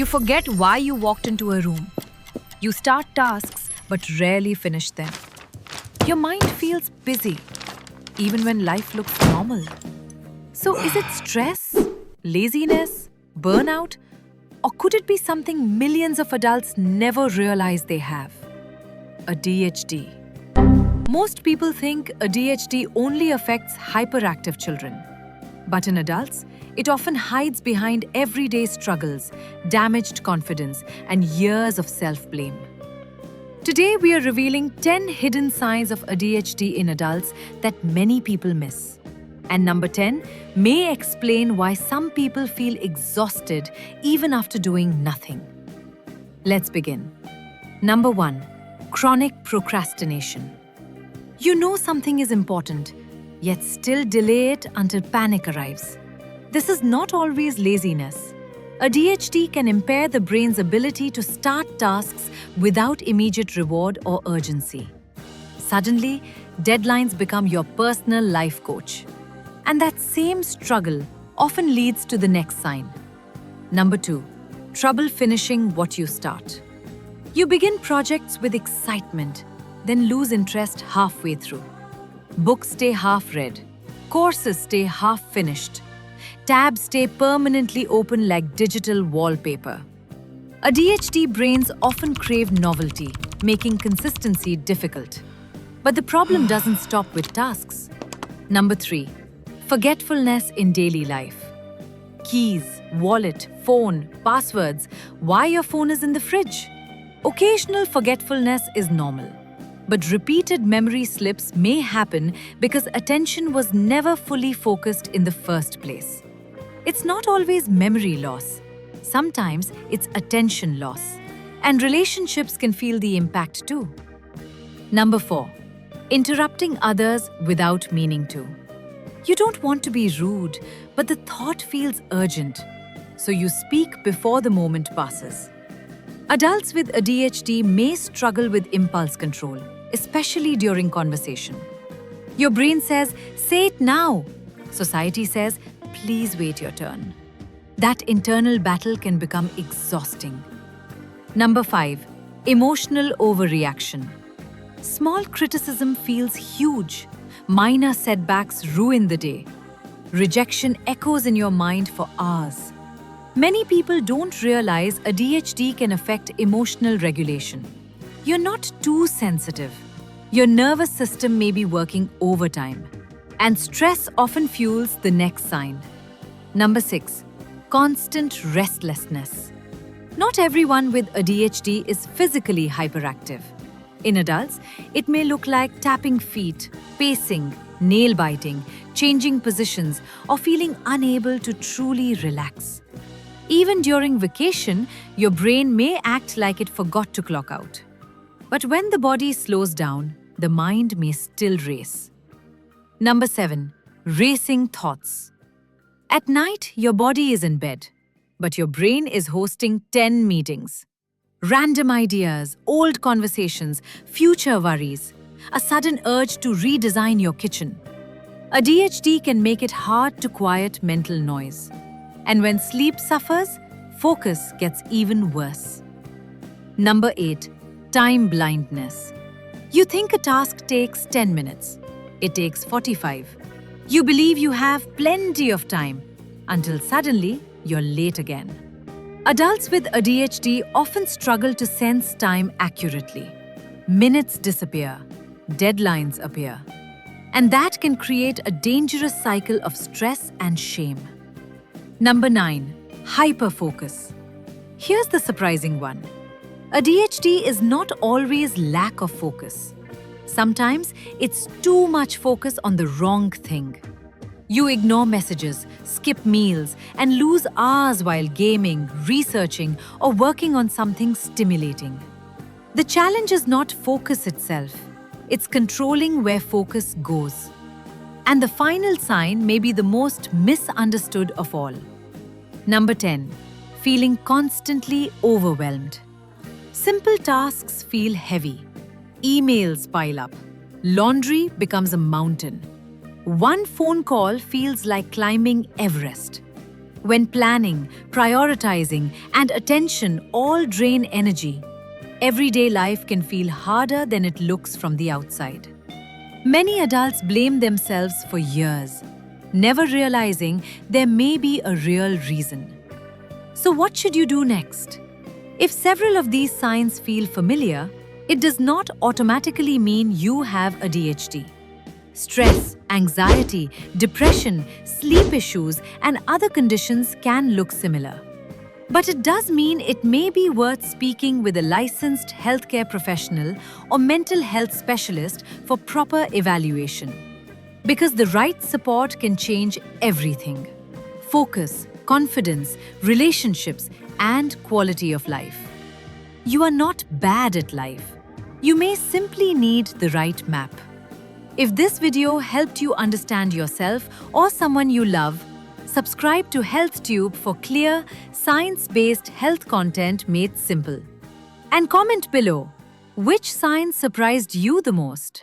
You forget why you walked into a room. You start tasks but rarely finish them. Your mind feels busy, even when life looks normal. So, is it stress, laziness, burnout, or could it be something millions of adults never realize they have? ADHD. Most people think ADHD only affects hyperactive children. But in adults, it often hides behind everyday struggles, damaged confidence, and years of self-blame. Today, we are revealing 10 hidden signs of ADHD in adults that many people miss. And number 10 may explain why some people feel exhausted even after doing nothing. Let's begin. Number 1. Chronic procrastination. You know something is important, yet still delay it until panic arrives. This is not always laziness. ADHD can impair the brain's ability to start tasks without immediate reward or urgency. Suddenly, deadlines become your personal life coach. And that same struggle often leads to the next sign. Number 2. Trouble finishing what you start. You begin projects with excitement, then lose interest halfway through. Books stay half-read. Courses stay half-finished. Tabs stay permanently open like digital wallpaper. ADHD brains often crave novelty, making consistency difficult. But the problem doesn't stop with tasks. Number 3. Forgetfulness in daily life. Keys, wallet, phone, passwords, why your phone is in the fridge. Occasional forgetfulness is normal. But repeated memory slips may happen because attention was never fully focused in the first place. It's not always memory loss. Sometimes it's attention loss. And relationships can feel the impact too. Number 4. Interrupting others without meaning to. You don't want to be rude, but the thought feels urgent. So you speak before the moment passes. Adults with ADHD may struggle with impulse control, especially during conversation. Your brain says, "Say it now." Society says, "Please wait your turn." That internal battle can become exhausting. Number 5. Emotional overreaction. Small criticism feels huge. Minor setbacks ruin the day. Rejection echoes in your mind for hours. Many people don't realize ADHD can affect emotional regulation. You're not too sensitive. Your nervous system may be working overtime. And stress often fuels the next sign. Number 6. Constant restlessness. Not everyone with ADHD is physically hyperactive. In adults, it may look like tapping feet, pacing, nail biting, changing positions, or feeling unable to truly relax. Even during vacation, your brain may act like it forgot to clock out. But when the body slows down, the mind may still race. Number 7. Racing thoughts. At night, your body is in bed, but your brain is hosting 10 meetings. Random ideas, old conversations, future worries, a sudden urge to redesign your kitchen. ADHD can make it hard to quiet mental noise. And when sleep suffers, focus gets even worse. Number 8. Time blindness. You think a task takes 10 minutes. It takes 45. You believe you have plenty of time, until suddenly you're late again. Adults with ADHD often struggle to sense time accurately. Minutes disappear, deadlines appear, and that can create a dangerous cycle of stress and shame. Number 9. Hyperfocus. Here's the surprising one. ADHD is not always lack of focus. Sometimes it's too much focus on the wrong thing. You ignore messages, skip meals, and lose hours while gaming, researching, or working on something stimulating. The challenge is not focus itself. It's controlling where focus goes. And the final sign may be the most misunderstood of all. Number 10. Feeling constantly overwhelmed. Simple tasks feel heavy. Emails pile up. Laundry becomes a mountain. One phone call feels like climbing Everest. When planning, prioritizing, and attention all drain energy, everyday life can feel harder than it looks from the outside. Many adults blame themselves for years, never realizing there may be a real reason. So, what should you do next? If several of these signs feel familiar, it does not automatically mean you have ADHD. Stress, anxiety, depression, sleep issues, and other conditions can look similar. But it does mean it may be worth speaking with a licensed healthcare professional or mental health specialist for proper evaluation. Because the right support can change everything: focus, confidence, relationships, and quality of life. You are not bad at life. You may simply need the right map. If this video helped you understand yourself or someone you love, subscribe to HealthTube for clear, science-based health content made simple. And comment below, which sign surprised you the most?